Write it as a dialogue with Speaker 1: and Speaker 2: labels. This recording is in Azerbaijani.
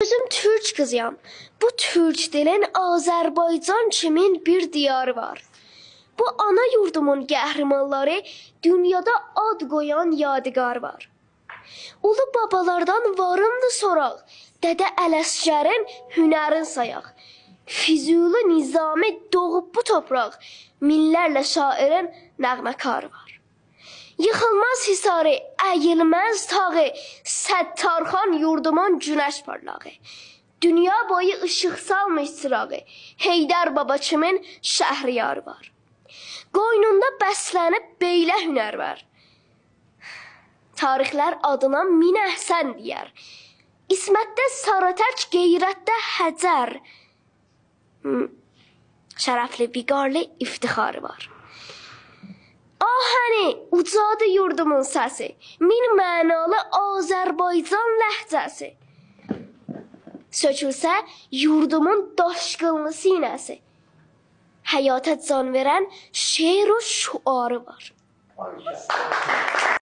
Speaker 1: Özüm Türk kızıyam. Bu Türk dilin Azərbaycan kimin bir diyarı var. Bu ana yurdumun qəhrəmanları dünyada ad qoyan yadigar var. Ulu babalardan varımdı soraq, Dədə Ələsgərin hünərin sayaq. Füzuli Nizami doğub bu topraq, minlərlə şairin nəğməkarı var. Yıxılmaz hisarı, əyilməz tağı, Səttarxan yurdumun günəş parlağı. Dünya boyu ışıq salmış çırağı, Heydər baba kimin şəhriyarı var. Qoynunda bəslənib beylə hünər var. Tarixlər adına min əhsən deyər. İsmətdə Saratək, qeyrətdə Həcər. Şərəfli, biqarlı iftixarı var. Ahəni, ucadı yurdumun səsi, min mənalı Azərbaycan ləhcəsi. Sökülsə yurdumun daşqınlı sinəsi, həyata can verən şeir و şuarı var.